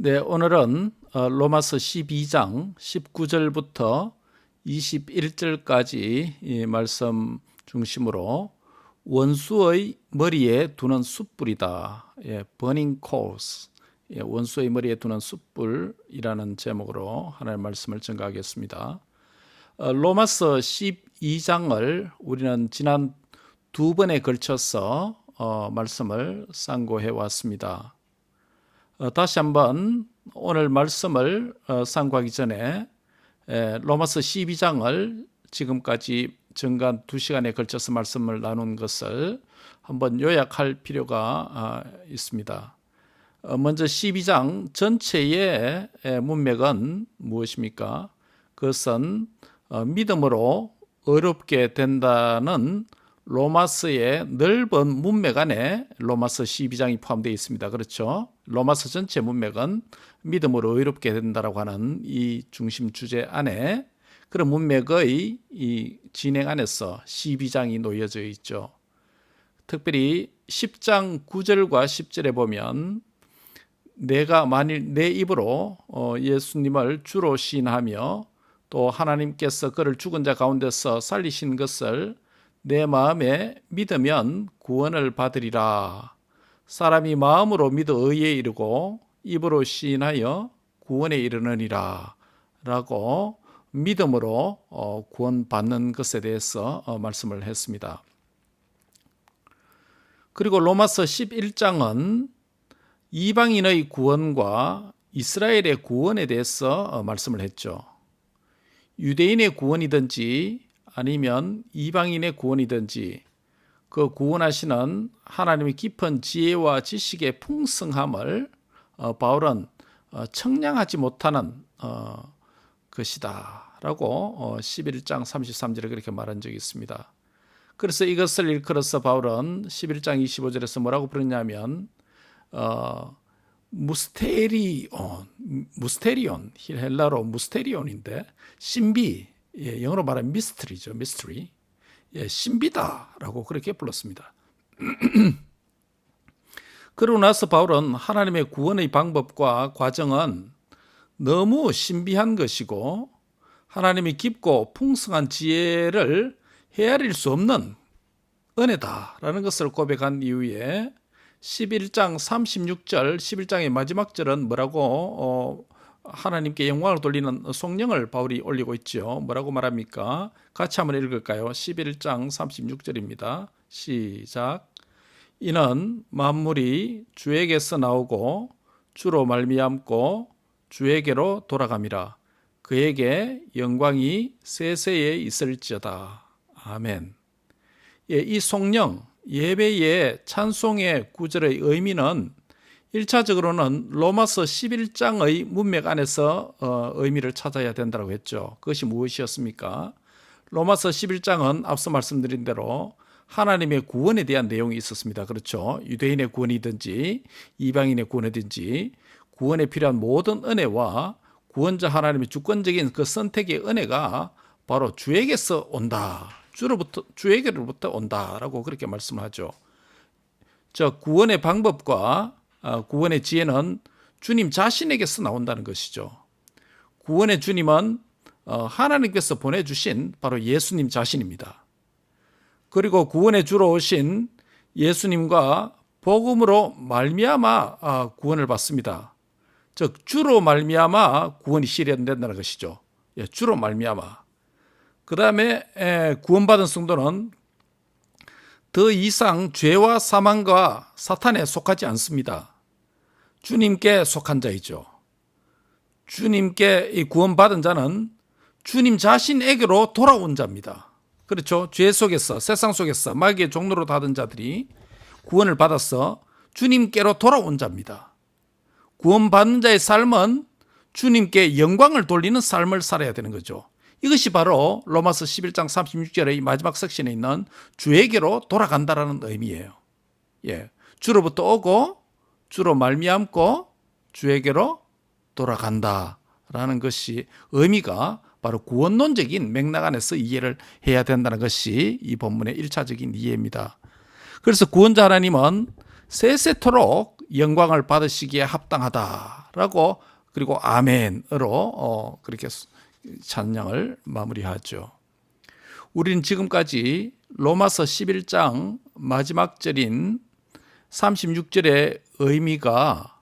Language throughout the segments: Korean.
네, 오늘은 로마서 12장 19절부터 21절까지 이 말씀 중심으로 원수의 머리에 두는 숯불이다. burning coals. 원수의 머리에 두는 숯불이라는 제목으로 하나님의 말씀을 증거하겠습니다. 로마서 12장을 우리는 지난 두 번에 걸쳐서 말씀을 상고해 왔습니다. 다시 한번 오늘 말씀을 상고하기 전에 로마서 12장을 지금까지 정간 2시간에 걸쳐서 말씀을 나눈 것을 한번 요약할 필요가 있습니다. 먼저 12장 전체의 문맥은 무엇입니까? 그것은 믿음으로 의롭게 된다는 로마서의 넓은 문맥 안에 로마서 12장이 포함되어 있습니다. 그렇죠? 로마서 전체 문맥은 믿음으로 의롭게 된다라고 하는 이 중심 주제 안에 그런 문맥의 이 진행 안에서 12장이 놓여져 있죠. 특별히 10장 9절과 10절에 보면 내가 만일 내 입으로 예수님을 주로 시인하며 또 하나님께서 그를 죽은 자 가운데서 살리신 것을 내 마음에 믿으면 구원을 받으리라. 사람이 마음으로 믿어 의에 이르고 입으로 시인하여 구원에 이르느니라 라고 믿음으로 구원받는 것에 대해서 말씀을 했습니다. 그리고 로마서 11장은 이방인의 구원과 이스라엘의 구원에 대해서 말씀을 했죠. 유대인의 구원이든지 아니면 이방인의 구원이든지 그 구원하시는 하나님의 깊은 지혜와 지식의 풍성함을 바울은 청량하지 못하는 것이다 라고 11장 33절에 그렇게 말한 적이 있습니다. 그래서 이것을 일컬어서 바울은 11장 25절에서 뭐라고 부르냐면 무스테리온, 헬라로 무스테리온인데 신비, 영어로 말하면 미스터리죠. 미스터리. 신비다라고 그렇게 불렀습니다. 그러고 나서 바울은 하나님의 구원의 방법과 과정은 너무 신비한 것이고 하나님의 깊고 풍성한 지혜를 헤아릴 수 없는 은혜다라는 것을 고백한 이후에 11장 36절, 11장의 마지막 절은 뭐라고 하나님께 영광을 돌리는 송령을 바울이 올리고 있죠. 뭐라고 말합니까? 같이 한번 읽을까요? 11장 36절입니다. 시작. 이는 만물이 주에게서 나오고 주로 말미암고 주에게로 돌아감이라. 그에게 영광이 세세에 있을지어다. 아멘. 이 송령, 예배의 찬송의 구절의 의미는 1차적으로는 로마서 11장의 문맥 안에서 의미를 찾아야 된다고 했죠. 그것이 무엇이었습니까? 로마서 11장은 앞서 말씀드린 대로 하나님의 구원에 대한 내용이 있었습니다. 그렇죠? 유대인의 구원이든지 이방인의 구원이든지 구원에 필요한 모든 은혜와 구원자 하나님의 주권적인 그 선택의 은혜가 바로 주에게서 온다. 주에게로부터 온다라고 그렇게 말씀하죠. 구원의 방법과 구원의 지혜는 주님 자신에게서 나온다는 것이죠. 구원의 주님은 하나님께서 보내주신 바로 예수님 자신입니다. 그리고 구원의 주로 오신 예수님과 복음으로 말미암아 구원을 받습니다. 즉 주로 말미암아 구원이 실현된다는 것이죠. 주로 말미암아. 그 다음에 구원받은 성도는 더 이상 죄와 사망과 사탄에 속하지 않습니다. 주님께 속한 자이죠. 주님께 구원받은 자는 주님 자신에게로 돌아온 자입니다. 그렇죠? 죄 속에서, 세상 속에서 마귀의 종로로 닫은 자들이 구원을 받아서 주님께로 돌아온 자입니다. 구원받는 자의 삶은 주님께 영광을 돌리는 삶을 살아야 되는 거죠. 이것이 바로 로마서 11장 36절의 마지막 섹션에 있는 주에게로 돌아간다라는 의미예요. 주로부터 오고 주로 말미암고 주에게로 돌아간다라는 것이 의미가 바로 구원론적인 맥락 안에서 이해를 해야 된다는 것이 이 본문의 1차적인 이해입니다. 그래서 구원자 하나님은 세세토록 영광을 받으시기에 합당하다 라고 그리고 아멘으로 그렇게 찬양을 마무리하죠. 우리는 지금까지 로마서 11장 마지막 절인 36절의 의미가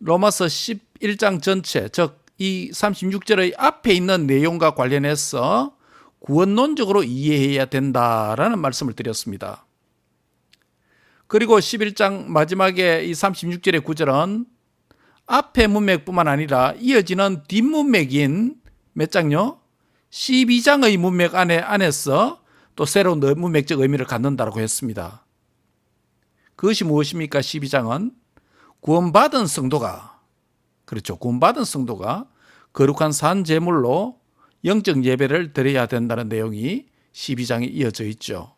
로마서 11장 전체, 즉 이 36절의 앞에 있는 내용과 관련해서 구원론적으로 이해해야 된다라는 말씀을 드렸습니다. 그리고 11장 마지막에 이 36절의 구절은 앞의 문맥뿐만 아니라 이어지는 뒷문맥인 몇 장요? 12장의 문맥 안에서 또 새로운 문맥적 의미를 갖는다고 했습니다. 그것이 무엇입니까? 12장은 구원받은 성도가, 그렇죠, 구원받은 성도가 거룩한 산 제물로 영적 예배를 드려야 된다는 내용이 12장에 이어져 있죠.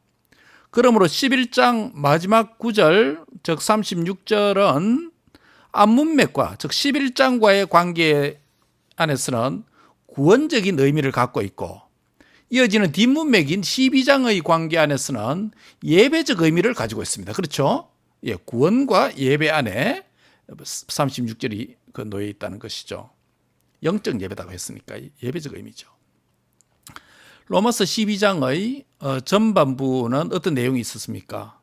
그러므로 11장 마지막 구절, 즉 36절은 앞문맥과, 즉 11장과의 관계 안에서는 구원적인 의미를 갖고 있고, 이어지는 뒷문맥인 12장의 관계 안에서는 예배적 의미를 가지고 있습니다. 그렇죠? 예, 구원과 예배 안에 36절이 놓여 있다는 것이죠. 영적 예배다고 했으니까 예배적 의미죠. 로마서 12장의 전반부는 어떤 내용이 있었습니까?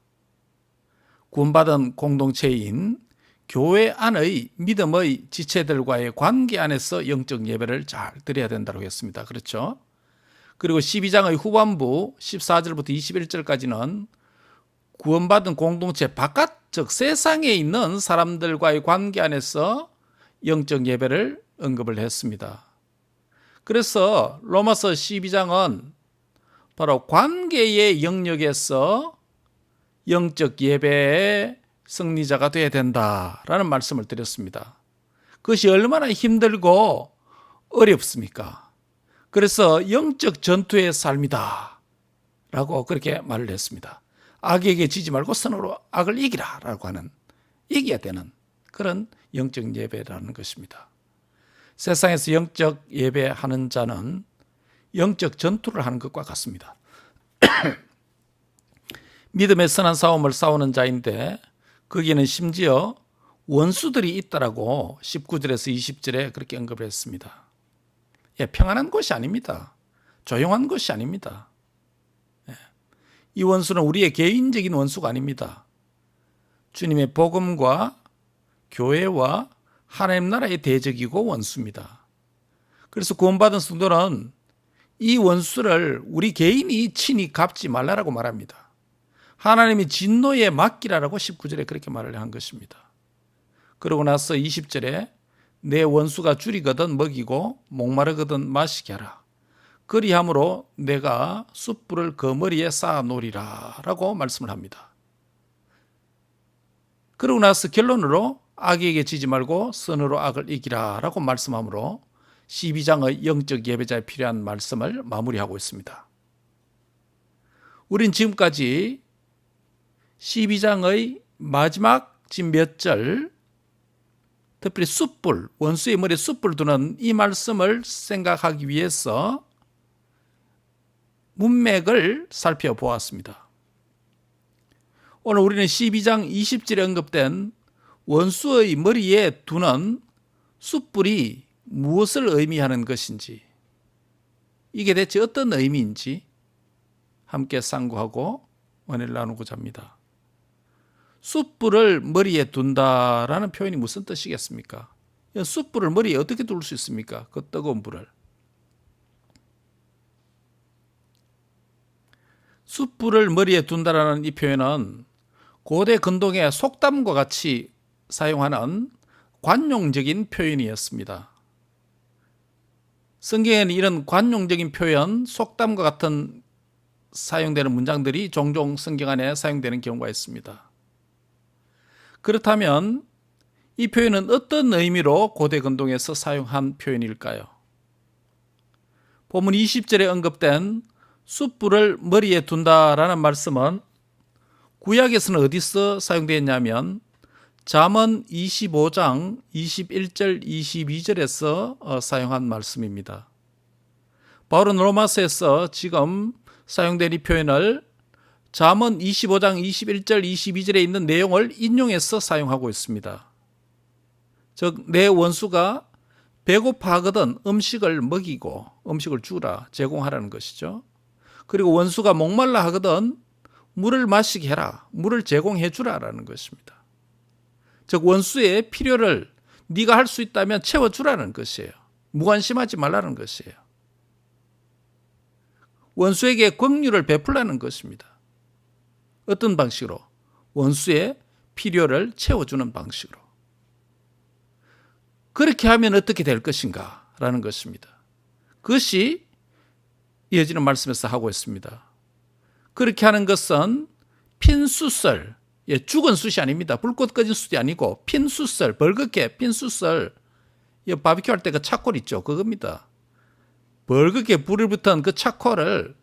구원받은 공동체인 교회 안의 믿음의 지체들과의 관계 안에서 영적 예배를 잘 드려야 된다고 했습니다. 그렇죠? 그리고 12장의 후반부 14절부터 21절까지는 구원받은 공동체 바깥, 즉 세상에 있는 사람들과의 관계 안에서 영적 예배를 언급을 했습니다. 그래서 로마서 12장은 바로 관계의 영역에서 영적 예배의 승리자가 되어야 된다라는 말씀을 드렸습니다. 그것이 얼마나 힘들고 어렵습니까? 그래서 영적 전투의 삶이다 라고 그렇게 말을 했습니다. 악에게 지지 말고 선으로 악을 이기라 라고 하는, 이겨야 되는 그런 영적 예배라는 것입니다. 세상에서 영적 예배하는 자는 영적 전투를 하는 것과 같습니다. 믿음의 선한 싸움을 싸우는 자인데 거기에는 심지어 원수들이 있다라고 19절에서 20절에 그렇게 언급을 했습니다. 예, 평안한 곳이 아닙니다. 조용한 곳이 아닙니다. 예, 이 원수는 우리의 개인적인 원수가 아닙니다. 주님의 복음과 교회와 하나님 나라의 대적이고 원수입니다. 그래서 구원받은 성도는 이 원수를 우리 개인이 친히 갚지 말라라고 말합니다. 하나님이 진노에 맡기라라고 19절에 그렇게 말을 한 것입니다. 그러고 나서 20절에 내 원수가 줄이거든 먹이고 목마르거든 마시게 하라. 그리함으로 내가 숯불을 그 머리에 쌓아 놓으리라 라고 말씀을 합니다. 그러고 나서 결론으로 악에게 지지 말고 선으로 악을 이기라 라고 말씀하므로 12장의 영적 예배자에 필요한 말씀을 마무리하고 있습니다. 우린 지금까지 12장의 마지막 지금 몇 절, 특별히 숯불, 원수의 머리에 숯불 두는 이 말씀을 생각하기 위해서 문맥을 살펴보았습니다. 오늘 우리는 12장 20절에 언급된 원수의 머리에 두는 숯불이 무엇을 의미하는 것인지, 이게 대체 어떤 의미인지 함께 상고하고 은혜를 나누고자 합니다. 숯불을 머리에 둔다라는 표현이 무슨 뜻이겠습니까? 숯불을 머리에 어떻게 둘 수 있습니까? 그 뜨거운 불을. 숯불을 머리에 둔다라는 이 표현은 고대 근동의 속담과 같이 사용하는 관용적인 표현이었습니다. 성경에는 이런 관용적인 표현, 속담과 같은 사용되는 문장들이 종종 성경 안에 사용되는 경우가 있습니다. 그렇다면 이 표현은 어떤 의미로 고대 근동에서 사용한 표현일까요? 본문 20절에 언급된 숯불을 머리에 둔다라는 말씀은 구약에서는 어디서 사용되었냐면 잠언 25장 21절 22절에서 사용한 말씀입니다. 바울은 로마서에서 지금 사용된 이 표현을 잠언 25장 21절 22절에 있는 내용을 인용해서 사용하고 있습니다. 즉 내 원수가 배고파하거든 음식을 먹이고 음식을 주라, 제공하라는 것이죠. 그리고 원수가 목말라 하거든 물을 마시게 해라, 물을 제공해 주라라는 것입니다. 즉 원수의 필요를 네가 할 수 있다면 채워주라는 것이에요. 무관심하지 말라는 것이에요. 원수에게 긍휼을 베풀라는 것입니다. 어떤 방식으로? 원수의 필요를 채워주는 방식으로. 그렇게 하면 어떻게 될 것인가? 라는 것입니다. 그것이 이어지는 말씀에서 하고 있습니다. 그렇게 하는 것은 핀수썰, 죽은 숯이 아닙니다. 불꽃 꺼진 숯이 아니고 핀수썰, 벌겋게 핀수썰, 바비큐 할 때 그 차콜 있죠? 그겁니다. 벌겋게 불을 붙은 그 차콜을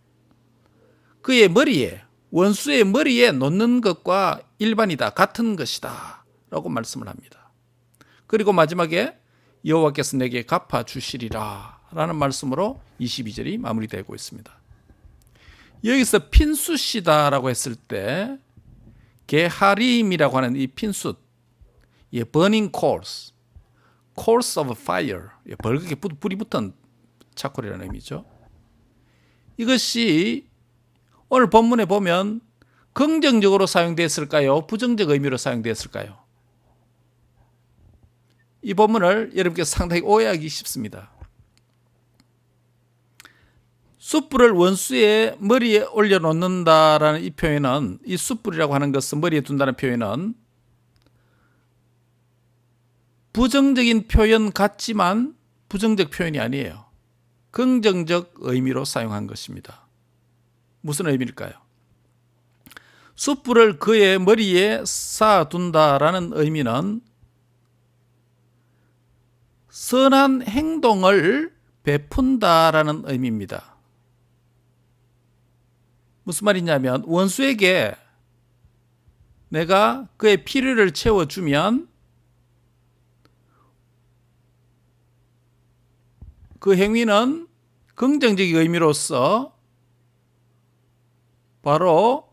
그의 머리에, 원수의 머리에 놓는 것과 일반이다, 같은 것이다 라고 말씀을 합니다. 그리고 마지막에 여호와께서 내게 갚아주시리라 라는 말씀으로 22절이 마무리되고 있습니다. 여기서 핀숯이다 라고 했을 때 게하림이라고 하는 이 핀숯, burning coals, coals of fire, 벌겋게 불이 붙은 차콜이라는 의미죠. 이것이 오늘 본문에 보면 긍정적으로 사용되었을까요? 부정적 의미로 사용되었을까요? 이 본문을 여러분께서 상당히 오해하기 쉽습니다. 숯불을 원수의 머리에 올려놓는다라는 이 표현은, 이 숯불이라고 하는 것은, 머리에 둔다는 표현은 부정적인 표현 같지만 부정적 표현이 아니에요. 긍정적 의미로 사용한 것입니다. 무슨 의미일까요? 숯불을 그의 머리에 쌓아둔다라는 의미는 선한 행동을 베푼다라는 의미입니다. 무슨 말이냐면 원수에게 내가 그의 필요를 채워주면 그 행위는 긍정적인 의미로서 바로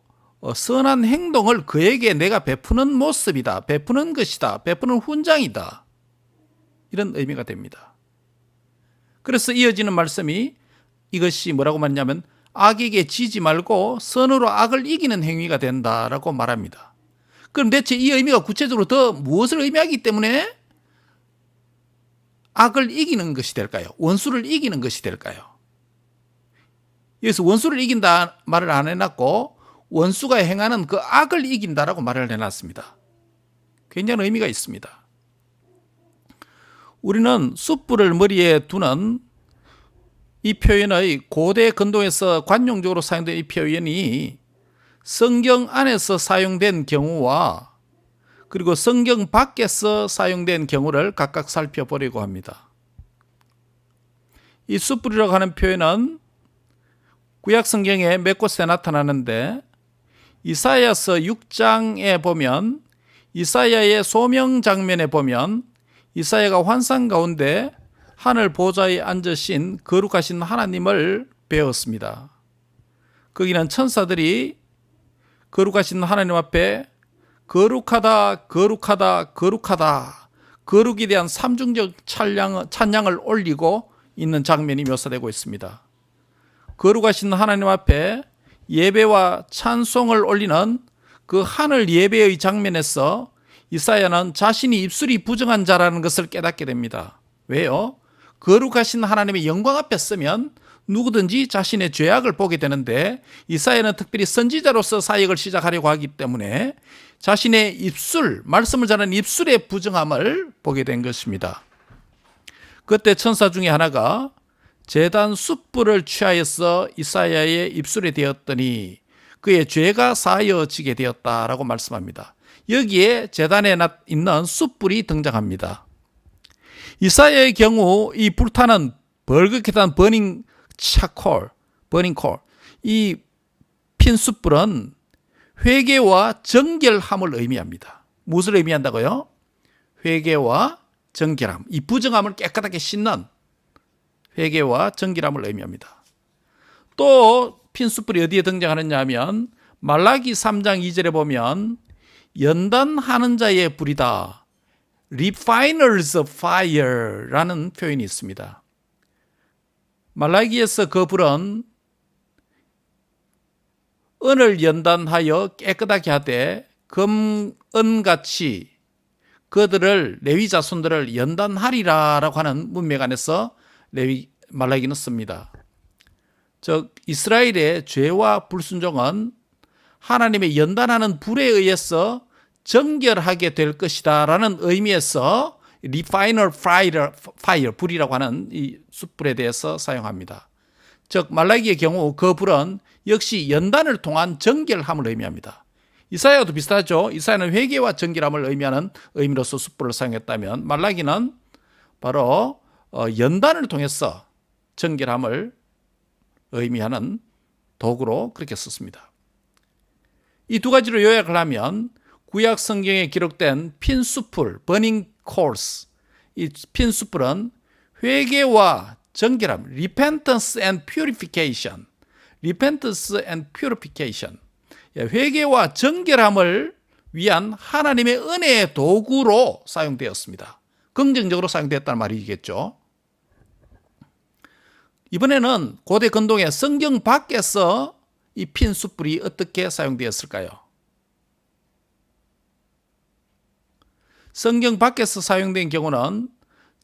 선한 행동을 그에게 내가 베푸는 모습이다, 베푸는 것이다, 베푸는 훈장이다, 이런 의미가 됩니다. 그래서 이어지는 말씀이 이것이 뭐라고 말하냐면 악에게 지지 말고 선으로 악을 이기는 행위가 된다라고 말합니다. 그럼 대체 이 의미가 구체적으로 더 무엇을 의미하기 때문에 악을 이기는 것이 될까요? 원수를 이기는 것이 될까요? 여기서 원수를 이긴다 말을 안 해놨고 원수가 행하는 그 악을 이긴다라고 말을 해놨습니다. 굉장히 의미가 있습니다. 우리는 숯불을 머리에 두는 이 표현의 고대 근동에서 관용적으로 사용된 이 표현이 성경 안에서 사용된 경우와 그리고 성경 밖에서 사용된 경우를 각각 살펴보려고 합니다. 이 숯불이라고 하는 표현은 구약 성경에 몇 곳에 나타나는데 이사야서 6장에 보면 이사야의 소명 장면에 보면 이사야가 환상 가운데 하늘 보좌에 앉으신 거룩하신 하나님을 배웠습니다. 거기는 천사들이 거룩하신 하나님 앞에 거룩하다, 거룩하다, 거룩하다, 거룩에 대한 삼중적 찬양을 올리고 있는 장면이 묘사되고 있습니다. 거룩하신 하나님 앞에 예배와 찬송을 올리는 그 하늘 예배의 장면에서 이사야는 자신이 입술이 부정한 자라는 것을 깨닫게 됩니다. 왜요? 거룩하신 하나님의 영광 앞에 서면 누구든지 자신의 죄악을 보게 되는데 이사야는 특별히 선지자로서 사역을 시작하려고 하기 때문에 자신의 입술, 말씀을 전하는 입술의 부정함을 보게 된 것입니다. 그때 천사 중에 하나가 제단 숯불을 취하여서 이사야의 입술에 대었더니 그의 죄가 사하여지게 되었다라고 말씀합니다. 여기에 제단에 있는 숯불이 등장합니다. 이사야의 경우 이 불타는 벌겋게 탄 버닝 차콜, 이 핀 숯불은 회개와 정결함을 의미합니다. 무엇을 의미한다고요? 회개와 정결함, 이 부정함을 깨끗하게 씻는 회개와 정결함을 의미합니다. 또 핀 숯불이 어디에 등장하느냐 하면 말라기 3장 2절에 보면 연단하는 자의 불이다, refiner's fire라는 표현이 있습니다. 말라기에서 그 불은 은을 연단하여 깨끗하게 하되 금은같이 그들을 레위 자손들을 연단하리라라고 하는 문맥 안에서 말라기는 씁니다. 즉 이스라엘의 죄와 불순종은 하나님의 연단하는 불에 의해서 정결하게 될 것이다 라는 의미에서 refiner fire 불이라고 하는 이 숯불에 대해서 사용합니다. 즉 말라기의 경우 그 불은 역시 연단을 통한 정결함을 의미합니다. 이사야도 비슷하죠. 이사야는 회개와 정결함을 의미하는 의미로서 숯불을 사용했다면 말라기는 바로 연단을 통해서 정결함을 의미하는 도구로 그렇게 썼습니다. 이 두 가지로 요약을 하면 구약 성경에 기록된 핀 숯불, burning coals, 이 핀 숯불은 회개와 정결함, repentance and purification, 회개와 정결함을 위한 하나님의 은혜의 도구로 사용되었습니다. 긍정적으로 사용되었다는 말이겠죠. 이번에는 고대 근동의 성경 밖에서 이 핀 숯불이 어떻게 사용되었을까요? 성경 밖에서 사용된 경우는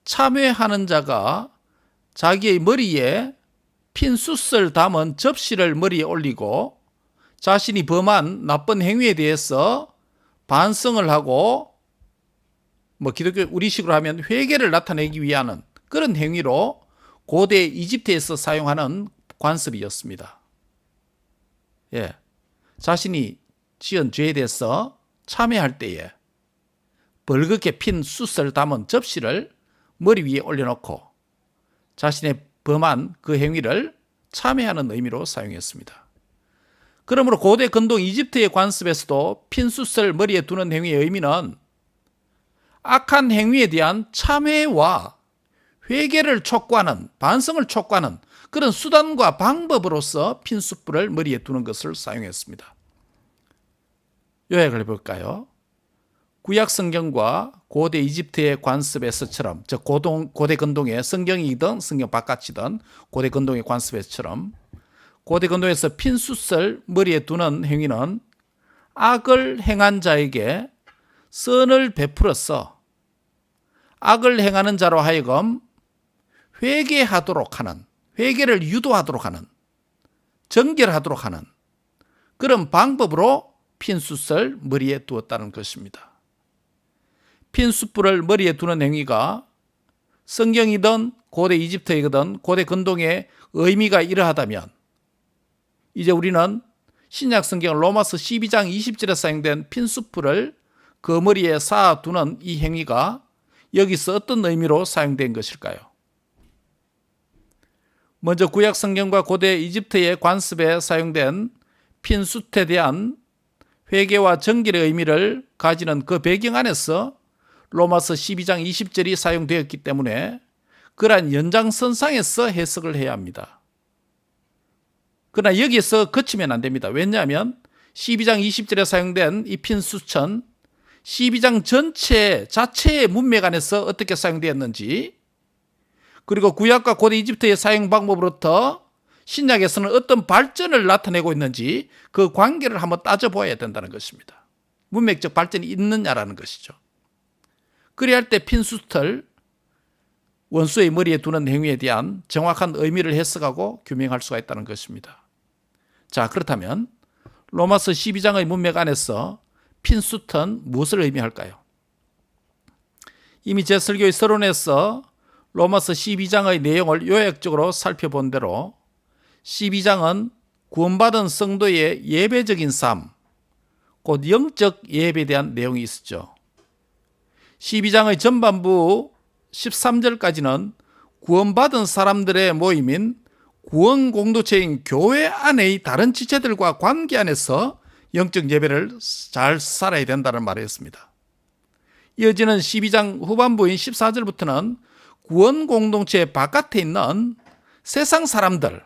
참회하는 자가 자기의 머리에 핀 숯을 담은 접시를 머리에 올리고 자신이 범한 나쁜 행위에 대해서 반성을 하고 기독교 우리식으로 하면 회개를 나타내기 위한 그런 행위로 고대 이집트에서 사용하는 관습이었습니다. 자신이 지은 죄에 대해서 참회할 때에 벌겋게 핀 숯을 담은 접시를 머리 위에 올려놓고 자신의 범한 그 행위를 참회하는 의미로 사용했습니다. 그러므로 고대 근동 이집트의 관습에서도 핀 숯을 머리에 두는 행위의 의미는 악한 행위에 대한 참회와 회개를 촉구하는, 반성을 촉구하는 그런 수단과 방법으로서 핀 숯불을 머리에 두는 것을 사용했습니다. 요약을 해볼까요? 구약 성경과 고대 이집트의 관습에서처럼, 즉 고대 근동의 성경이든 성경 바깥이든 고대 근동의 관습에서처럼 고대 근동에서 핀 숯을 머리에 두는 행위는 악을 행한 자에게 선을 베풀어서 악을 행하는 자로 하여금 회개하도록 하는, 회개를 유도하도록 하는, 정결하도록 하는 그런 방법으로 핀 숯을 머리에 두었다는 것입니다. 핀 숯불을 머리에 두는 행위가 성경이든 고대 이집트이든 고대 근동의 의미가 이러하다면 이제 우리는 신약 성경 로마서 12장 20절에 사용된 핀 숯불을 그 머리에 쌓아두는 이 행위가 여기서 어떤 의미로 사용된 것일까요? 먼저 구약 성경과 고대 이집트의 관습에 사용된 핀 숯에 대한 회개와 정결의 의미를 가지는 그 배경 안에서 로마서 12장 20절이 사용되었기 때문에 그러한 연장선상에서 해석을 해야 합니다. 그러나 여기에서 그치면 안 됩니다. 왜냐하면 12장 20절에 사용된 이 핀 숯은 12장 전체 자체의 문맥 안에서 어떻게 사용되었는지, 그리고 구약과 고대 이집트의 사용 방법으로부터 신약에서는 어떤 발전을 나타내고 있는지 그 관계를 한번 따져보아야 된다는 것입니다. 문맥적 발전이 있느냐라는 것이죠. 그래야 할 때 핀 숯을 원수의 머리에 두는 행위에 대한 정확한 의미를 해석하고 규명할 수가 있다는 것입니다. 자, 그렇다면 로마서 12장의 문맥 안에서 핀 숯은 무엇을 의미할까요? 이미 제 설교의 서론에서 로마서 12장의 내용을 요약적으로 살펴본 대로 12장은 구원받은 성도의 예배적인 삶, 곧 영적 예배에 대한 내용이 있었죠. 12장의 전반부 13절까지는 구원받은 사람들의 모임인 구원 공동체인 교회 안의 다른 지체들과 관계 안에서 영적 예배를 잘 살아야 된다는 말을 했습니다. 이어지는 12장 후반부인 14절부터는 구원 공동체 바깥에 있는 세상 사람들,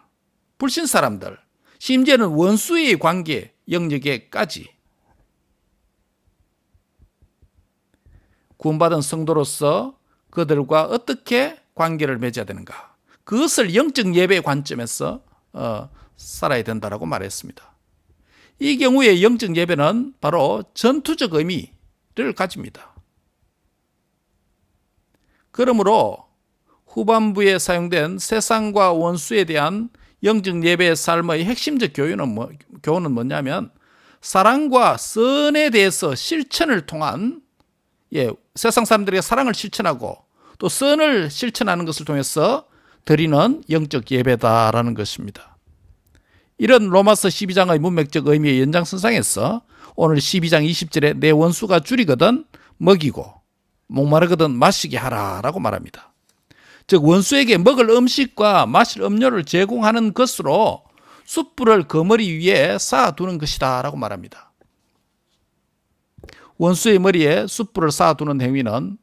불신 사람들, 심지어는 원수의 관계 영역에까지 구원받은 성도로서 그들과 어떻게 관계를 맺어야 되는가. 그것을 영적 예배의 관점에서 살아야 된다라고 말했습니다. 이 경우에 영적 예배는 바로 전투적 의미를 가집니다. 그러므로 후반부에 사용된 세상과 원수에 대한 영적 예배의 삶의 핵심적 교훈은 뭐냐면 사랑과 선에 대해서 실천을 통한 세상 사람들에게 사랑을 실천하고 또 선을 실천하는 것을 통해서 드리는 영적 예배다라는 것입니다. 이런 로마서 12장의 문맥적 의미의 연장선상에서 오늘 12장 20절에 내 원수가 줄이거든 먹이고 목마르거든 마시게 하라라고 말합니다. 즉 원수에게 먹을 음식과 마실 음료를 제공하는 것으로 숯불을 그 머리 위에 쌓아두는 것이다 라고 말합니다. 원수의 머리에 숯불을 쌓아두는 행위는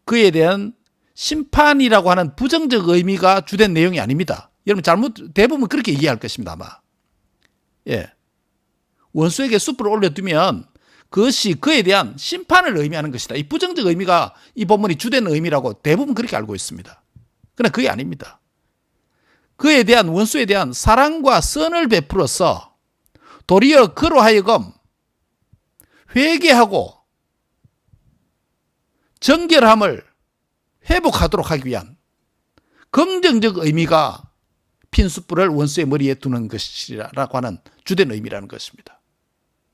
그에 대한 심판이라고 하는 부정적 의미가 주된 내용이 아닙니다. 여러분 대부분 그렇게 이해할 것입니다 아마. 원수에게 숯불을 올려두면 그것이 그에 대한 심판을 의미하는 것이다. 이 부정적 의미가 이 본문이 주된 의미라고 대부분 그렇게 알고 있습니다. 그러나 그게 아닙니다. 그에 대한 원수에 대한 사랑과 선을 베풀어서 도리어 그로 하여금 회개하고 정결함을 회복하도록 하기 위한 긍정적 의미가 핀 숯불을 원수의 머리에 두는 것이라고 하는 주된 의미라는 것입니다.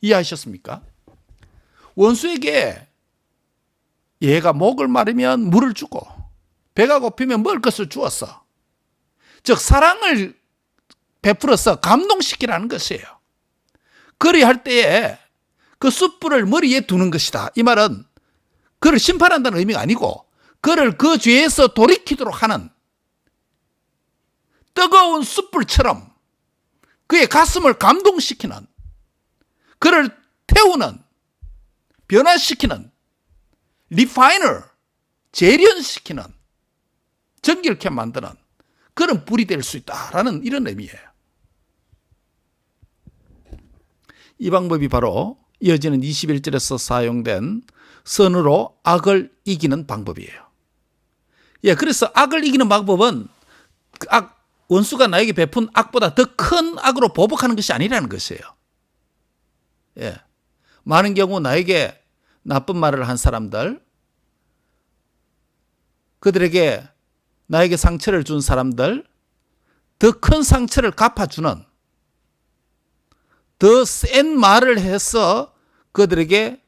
이해하셨습니까? 원수에게 얘가 목을 마르면 물을 주고 배가 고프면 먹을 것을 주었어. 즉 사랑을 베풀어서 감동시키라는 것이에요. 그리할 때에 그 숯불을 머리에 두는 것이다. 이 말은 그를 심판한다는 의미가 아니고 그를 그 죄에서 돌이키도록 하는 뜨거운 숯불처럼 그의 가슴을 감동시키는, 그를 태우는, 변화시키는, 리파이너, 재련시키는, 정결케 만드는 그런 불이 될 수 있다라는 이런 의미예요. 이 방법이 바로 이어지는 21절에서 사용된 선으로 악을 이기는 방법이에요. 그래서 악을 이기는 방법은 그 원수가 나에게 베푼 악보다 더 큰 악으로 보복하는 것이 아니라는 것이에요. 많은 경우 나에게 나쁜 말을 한 사람들, 그들에게 나에게 상처를 준 사람들, 더 큰 상처를 갚아주는, 더 센 말을 해서 그들에게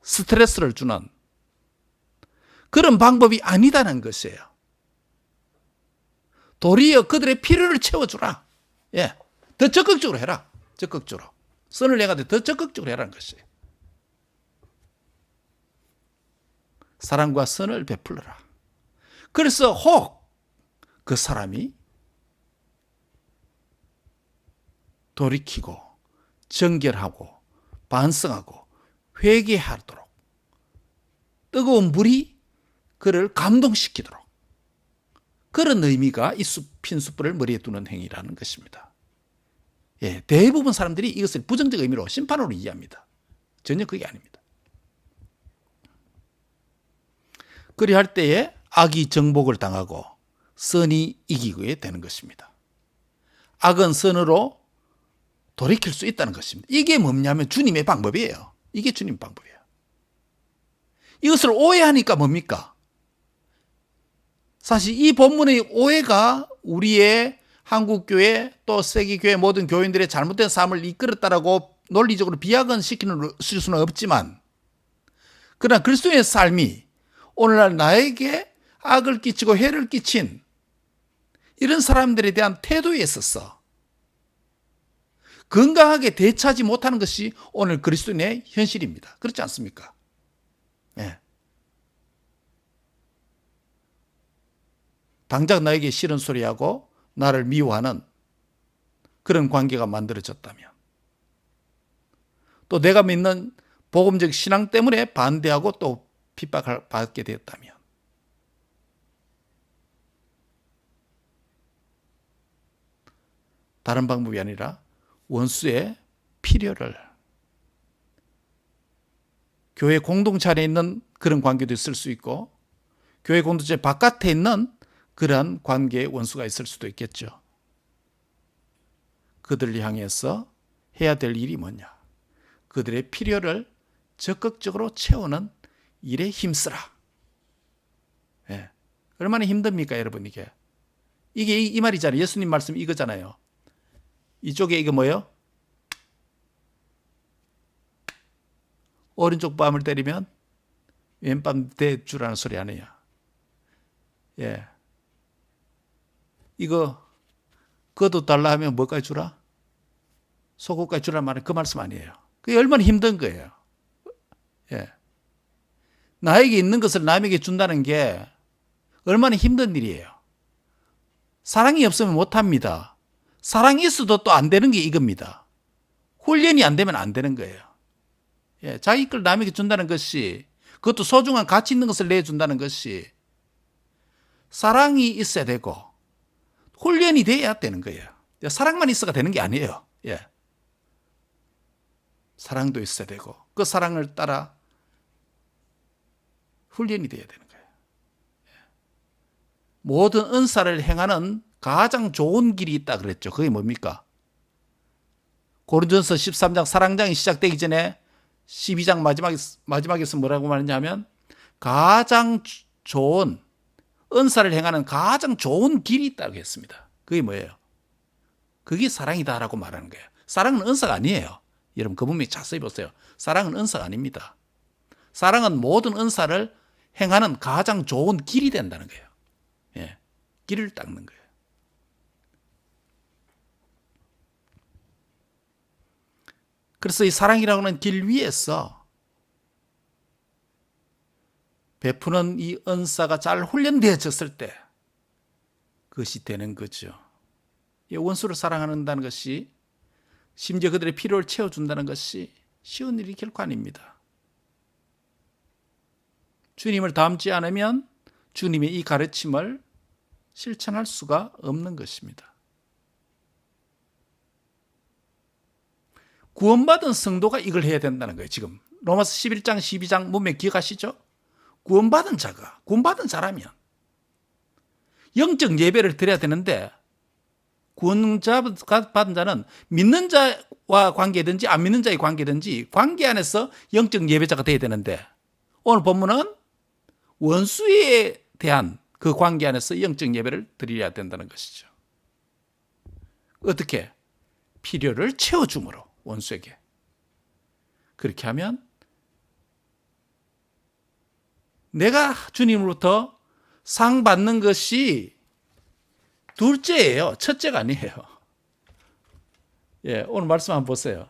스트레스를 주는 그런 방법이 아니다는 것이에요. 도리어 그들의 필요를 채워주라. 더 적극적으로 해라. 적극적으로. 선을 행하되 더 적극적으로 해라는 것이에요. 사랑과 선을 베풀어라. 그래서 혹 그 사람이 돌이키고 정결하고 반성하고 회개하도록 뜨거운 물이 그를 감동시키도록 그런 의미가 이 핀 숯불을 머리에 두는 행위라는 것입니다. 대부분 사람들이 이것을 부정적 의미로 심판으로 이해합니다. 전혀 그게 아닙니다. 그리할 때에 악이 정복을 당하고 선이 이기게 되는 것입니다. 악은 선으로 돌이킬 수 있다는 것입니다. 이게 뭐냐면 주님의 방법이에요. 이게 주님 방법이에요. 이것을 오해하니까 뭡니까? 사실 이 본문의 오해가 우리의 한국교회 또 세계교회 모든 교인들의 잘못된 삶을 이끌었다라고 논리적으로 비약을 시킬 수는 없지만, 그러나 그리스도의 삶이 오늘날 나에게 악을 끼치고 해를 끼친 이런 사람들에 대한 태도에 있어서 건강하게 대처하지 못하는 것이 오늘 그리스도인의 현실입니다. 그렇지 않습니까? 당장 나에게 싫은 소리하고 나를 미워하는 그런 관계가 만들어졌다면, 또 내가 믿는 복음적 신앙 때문에 반대하고 또 핍박을 받게 되었다면, 다른 방법이 아니라 원수의 필요를, 교회 공동체 안에 있는 그런 관계도 있을 수 있고 교회 공동체 바깥에 있는 그러한 관계의 원수가 있을 수도 있겠죠. 그들을 향해서 해야 될 일이 뭐냐? 그들의 필요를 적극적으로 채우는 일에 힘쓰라. 예. 얼마나 힘듭니까, 여러분, 이게? 이게 이 말이잖아요. 예수님 말씀 이거잖아요. 이쪽에 이거 뭐예요? 오른쪽 뺨을 때리면 왼뺨 대주라는 소리 아니에요. 예. 이거 그것도 달라 하면 뭐까지 주라? 속옷까지 주라는 말은 그 말씀 아니에요. 그게 얼마나 힘든 거예요. 예. 나에게 있는 것을 남에게 준다는 게 얼마나 힘든 일이에요. 사랑이 없으면 못합니다. 사랑이 있어도 또 안 되는 게 이겁니다. 훈련이 안 되면 안 되는 거예요. 예. 자기 걸 남에게 준다는 것이, 그것도 소중한 가치 있는 것을 내준다는 것이 사랑이 있어야 되고 훈련이 돼야 되는 거예요. 사랑만 있어가 되는 게 아니에요. 예. 사랑도 있어야 되고 그 사랑을 따라 훈련이 돼야 되는 거예요. 예. 모든 은사를 행하는 가장 좋은 길이 있다 그랬죠. 그게 뭡니까? 고린도전서 13장 사랑장이 시작되기 전에 12장 마지막에서 뭐라고 말했냐면 가장 좋은 은사를 행하는 가장 좋은 길이 있다고 했습니다. 그게 뭐예요? 그게 사랑이다라고 말하는 거예요. 사랑은 은사가 아니에요. 여러분 그 부분에 자세히 보세요. 사랑은 은사가 아닙니다. 사랑은 모든 은사를 행하는 가장 좋은 길이 된다는 거예요. 예, 길을 닦는 거예요. 그래서 이 사랑이라고 하는 길 위에서 베푸는 이 은사가 잘 훈련되어졌을 때 그것이 되는 거죠. 이 원수를 사랑한다는 것이, 심지어 그들의 필요를 채워준다는 것이 쉬운 일이 결코 아닙니다. 주님을 닮지 않으면 주님의 이 가르침을 실천할 수가 없는 것입니다. 구원받은 성도가 이걸 해야 된다는 거예요. 지금 로마서 11장 12장 문맥 기억하시죠? 구원받은 자라면 영적 예배를 드려야 되는데, 구원받은 자는 믿는 자와 관계든지 안 믿는 자의 관계든지 관계 안에서 영적 예배자가 되어야 되는데, 오늘 본문은 원수에 대한 그 관계 안에서 영적 예배를 드려야 된다는 것이죠. 어떻게? 필요를 채워줌으로, 원수에게. 그렇게 하면 내가 주님으로부터 상 받는 것이 둘째예요. 첫째가 아니에요. 예, 오늘 말씀 한번 보세요.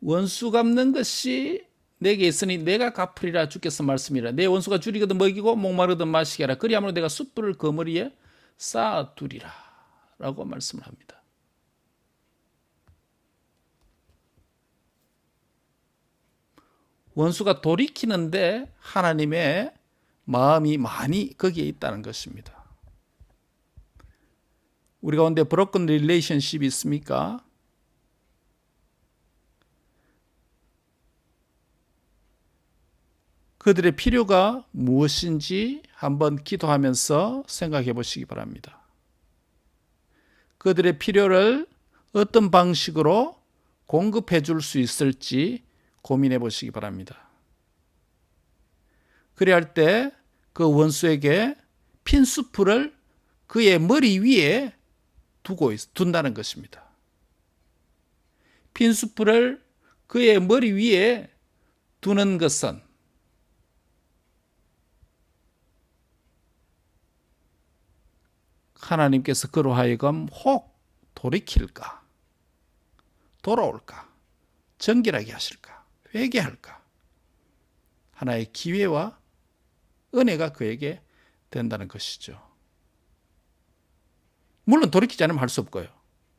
원수 갚는 것이 내게 있으니 내가 갚으리라 주께서 말씀이라. 내 원수가 줄이거든 먹이고 목마르든 마시게 하라. 그리하므로 내가 숯불을 그 머리에 쌓아두리라 라고 말씀을 합니다. 원수가 돌이키는데 하나님의 마음이 많이 거기에 있다는 것입니다. 우리 가운데 브로큰 릴레이션십이 있습니까? 그들의 필요가 무엇인지 한번 기도하면서 생각해 보시기 바랍니다. 그들의 필요를 어떤 방식으로 공급해 줄 수 있을지 고민해 보시기 바랍니다. 그래야 할 때 그 원수에게 핀수풀을 그의 머리 위에 둔다는 것입니다. 핀수풀을 그의 머리 위에 두는 것은 하나님께서 그로 하여금 혹 돌이킬까, 돌아올까, 정결하게 하실까, 회개할까, 하나의 기회와 은혜가 그에게 된다는 것이죠. 물론 돌이키지 않으면 할 수 없고요.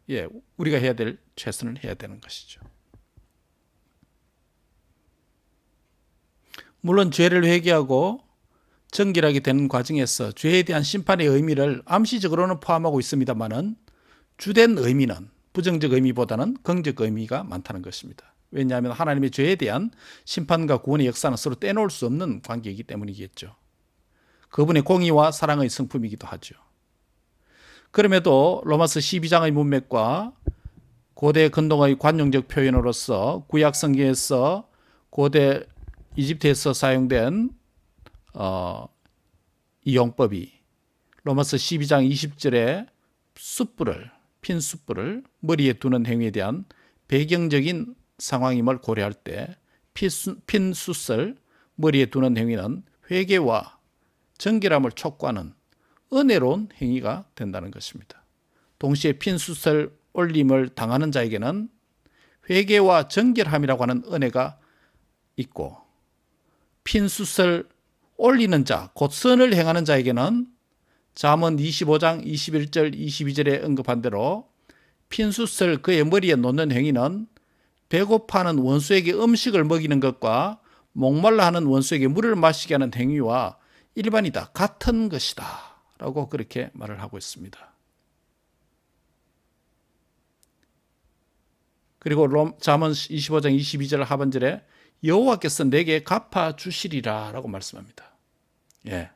예, 우리가 해야 될 최선을 해야 되는 것이죠. 물론 죄를 회개하고 정결하게 되는 과정에서 죄에 대한 심판의 의미를 암시적으로는 포함하고 있습니다만은 주된 의미는, 부정적 의미보다는 긍정적 의미가 많다는 것입니다. 왜냐하면 하나님의 죄에 대한 심판과 구원의 역사는 서로 떼놓을 수 없는 관계이기 때문이겠죠. 그분의 공의와 사랑의 성품이기도 하죠. 그럼에도 로마서 12장의 문맥과 고대 근동의 관용적 표현으로서 구약 성경에서 고대 이집트에서 사용된 이 용법이 로마서 12장 20절에 핀 숯불을 머리에 두는 행위에 대한 배경적인 상황임을 고려할 때 핀 숯을 머리에 두는 행위는 회개와 정결함을 촉구하는 은혜로운 행위가 된다는 것입니다. 동시에 핀 숯을 올림을 당하는 자에게는 회개와 정결함이라고 하는 은혜가 있고, 핀 숯을 올리는 자, 곧 선을 행하는 자에게는 잠언 25장 21절 22절에 언급한 대로 핀 숯을 그의 머리에 놓는 행위는 배고파하는 원수에게 음식을 먹이는 것과 목말라 하는 원수에게 물을 마시게 하는 행위와 일반이다, 같은 것이다 라고 그렇게 말을 하고 있습니다. 그리고 잠언 25장 22절 하반절에 여호와께서 내게 갚아주시리라 라고 말씀합니다. 예.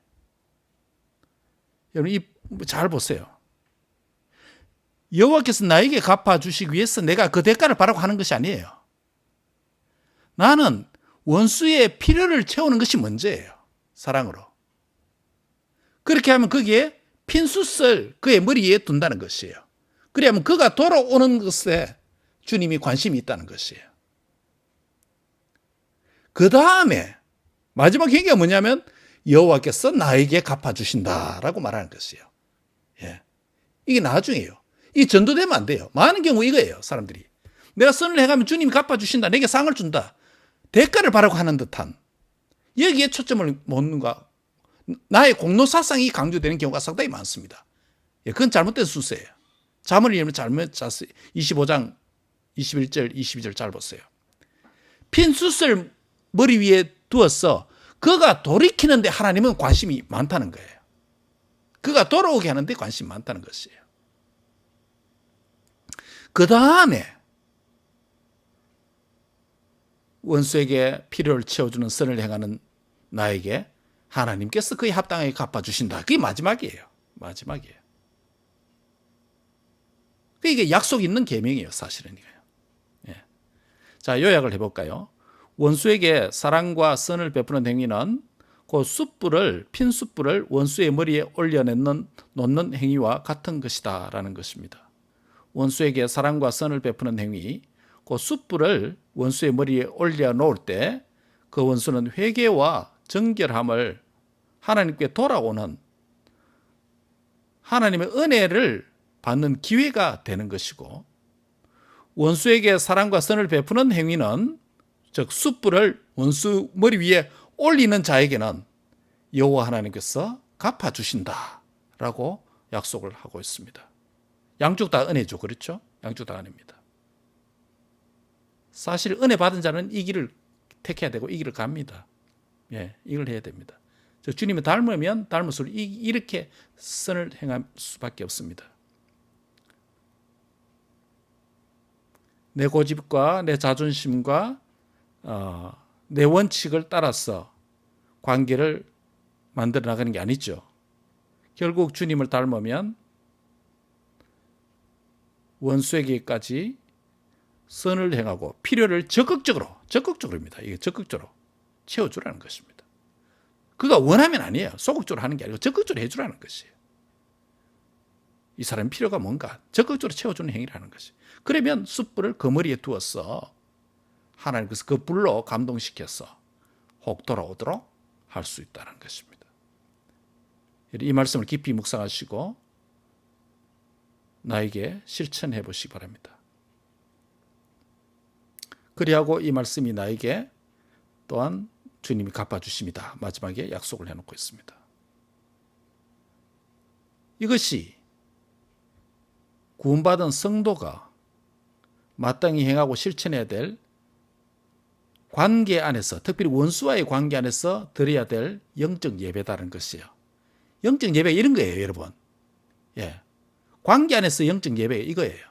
여러분 잘 보세요. 여호와께서 나에게 갚아주시기 위해서 내가 그 대가를 바라고 하는 것이 아니에요. 나는 원수의 필요를 채우는 것이 먼저예요. 사랑으로. 그렇게 하면 거기에 핀 숯을 그의 머리에 둔다는 것이에요. 그래야면 그가 돌아오는 것에 주님이 관심이 있다는 것이에요. 그 다음에 마지막 행위가 뭐냐면 여호와께서 나에게 갚아주신다라고 말하는 것이에요. 예. 이게 나중이에요. 이게 전도되면 안 돼요. 많은 경우 이거예요. 사람들이. 내가 선을 행하면 주님이 갚아주신다. 내게 상을 준다. 대가를 바라고 하는 듯한, 여기에 초점을 놓는가, 나의 공로사상이 강조되는 경우가 상당히 많습니다. 예, 그건 잘못된 순서예요. 잠언을 읽으면 25장 21절 22절 잘 보세요. 핀 숯을 머리 위에 두었어. 그가 돌이키는데 하나님은 관심이 많다는 거예요. 그가 돌아오게 하는데 관심이 많다는 것이에요. 그 다음에 원수에게 필요를 채워주는 선을 행하는 나에게 하나님께서 그에 합당하게 갚아주신다. 그게 마지막이에요. 마지막이에요. 이게 약속 있는 계명이에요. 사실은 이거예요. 예. 자, 요약을 해볼까요? 원수에게 사랑과 선을 베푸는 행위는 그 핀 숯불을 원수의 머리에 놓는 행위와 같은 것이다라는 것입니다. 원수에게 사랑과 선을 베푸는 행위, 그 숯불을 원수의 머리에 올려놓을 때 그 원수는 회개와 정결함을 하나님께 돌아오는 하나님의 은혜를 받는 기회가 되는 것이고, 원수에게 사랑과 선을 베푸는 행위는, 즉 숯불을 원수 머리 위에 올리는 자에게는 여호와 하나님께서 갚아주신다라고 약속을 하고 있습니다. 양쪽 다 은혜죠. 그렇죠? 양쪽 다 은혜입니다. 사실 은혜 받은 자는 이 길을 택해야 되고 이 길을 갑니다. 예, 이걸 해야 됩니다. 즉 주님을 닮으면 닮을수록 이렇게 선을 행할 수밖에 없습니다. 내 고집과 내 자존심과 내 원칙을 따라서 관계를 만들어 나가는 게 아니죠. 결국 주님을 닮으면 원수에게까지 선을 행하고 필요를 적극적으로입니다. 이게 적극적으로 채워주라는 것입니다. 그가 원하면 아니에요. 소극적으로 하는 게 아니고 적극적으로 해주라는 것이에요. 이 사람의 필요가 뭔가 적극적으로 채워주는 행위를 하는 것이. 그러면 숯불을 그 머리에 두어서 하나님께서 그 불로 감동시켜서 혹 돌아오도록 할 수 있다는 것입니다. 이 말씀을 깊이 묵상하시고 나에게 실천해 보시기 바랍니다. 그리하고 이 말씀이 나에게 또한 주님이 갚아주십니다. 마지막에 약속을 해놓고 있습니다. 이것이 구원받은 성도가 마땅히 행하고 실천해야 될 관계 안에서, 특별히 원수와의 관계 안에서 드려야 될 영적 예배다는 것이에요. 영적 예배 이런 거예요, 여러분. 예, 관계 안에서 영적 예배 이거예요.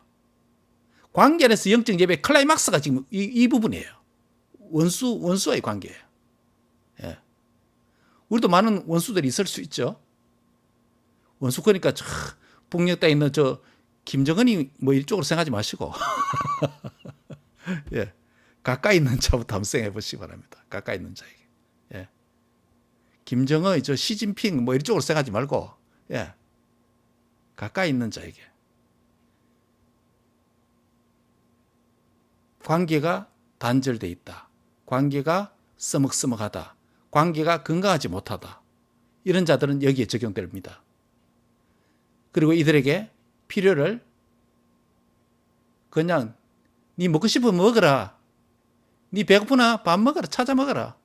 관계 안에서 영적 예배 클라이막스가 지금 이 부분이에요. 원수와의 관계예요. 예. 우리도 많은 원수들이 있을 수 있죠. 원수 그러니까 북녘에 있는 김정은이 뭐 이쪽으로 생각하지 마시고 예. 가까이 있는 자부터 한번 생각해 보시기 바랍니다. 가까이 있는 자에게. 예. 김정은, 시진핑 뭐 이쪽으로 생각하지 말고 예. 가까이 있는 자에게. 관계가 단절돼 있다. 관계가 서먹서먹하다. 관계가 건강하지 못하다. 이런 자들은 여기에 적용됩니다. 그리고 이들에게 필요를 그냥 네 먹고 싶으면 먹어라. 네 배고프나 밥 먹어라. 찾아 먹어라.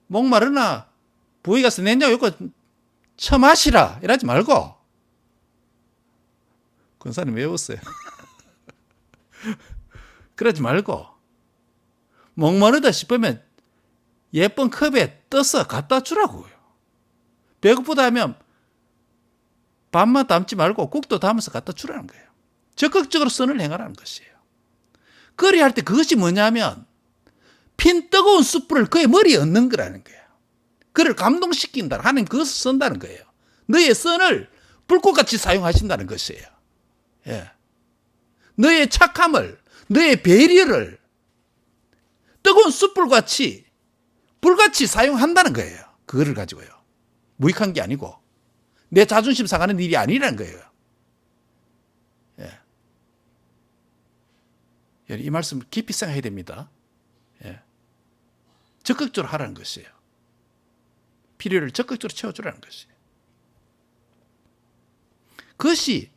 목마르나 부엌에 가서 냉장고 열고 처마시라. 이러지 말고. 권사님 왜 웃어요? 그러지 말고 목마르다 싶으면 예쁜 컵에 떠서 갖다 주라고요. 배고프다 하면 밥만 담지 말고 국도 담아서 갖다 주라는 거예요. 적극적으로 선을 행하라는 것이에요. 그리 할 때 그것이 뭐냐면 핀 뜨거운 숯불을 그의 머리에 얹는 거라는 거예요. 그를 감동시킨다. 하나님 그것을 쓴다는 거예요. 너의 선을 불꽃같이 사용하신다는 것이에요. 예. 너의 착함을, 너의 배려를 뜨거운 숯불같이 불같이 사용한다는 거예요. 그거를 가지고요. 무익한 게 아니고 내 자존심 상하는 일이 아니라는 거예요. 예. 이 말씀을 깊이 생각해야 됩니다. 예. 적극적으로 하라는 것이에요. 필요를 적극적으로 채워주라는 것이에요. 그것이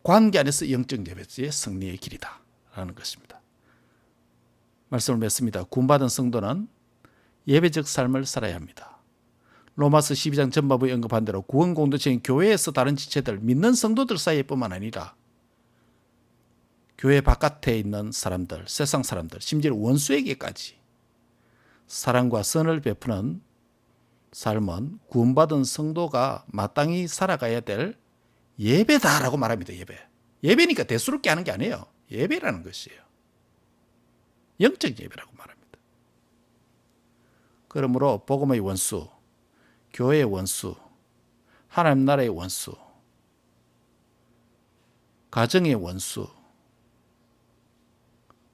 관계 안에서 영적 예배의 승리의 길이다라는 것입니다. 말씀을 맺습니다. 구원받은 성도는 예배적 삶을 살아야 합니다. 로마서 12장 전반부에 언급한 대로 구원 공동체인 교회에서 다른 지체들, 믿는 성도들 사이에뿐만 아니라 교회 바깥에 있는 사람들, 세상 사람들, 심지어 원수에게까지 사랑과 선을 베푸는 삶은 구원받은 성도가 마땅히 살아가야 될 예배다라고 말합니다. 예배. 예배니까 대수롭게 하는 게 아니에요. 예배라는 것이에요. 영적 예배라고 말합니다. 그러므로 복음의 원수, 교회의 원수, 하나님 나라의 원수, 가정의 원수,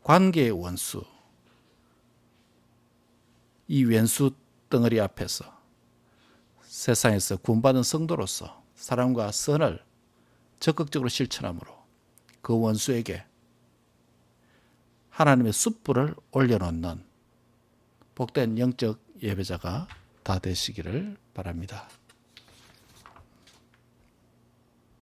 관계의 원수, 이 왼수 덩어리 앞에서 세상에서 구원받은 성도로서 사랑과 선을 적극적으로 실천함으로 그 원수에게 하나님의 숯불을 올려놓는 복된 영적 예배자가 다 되시기를 바랍니다.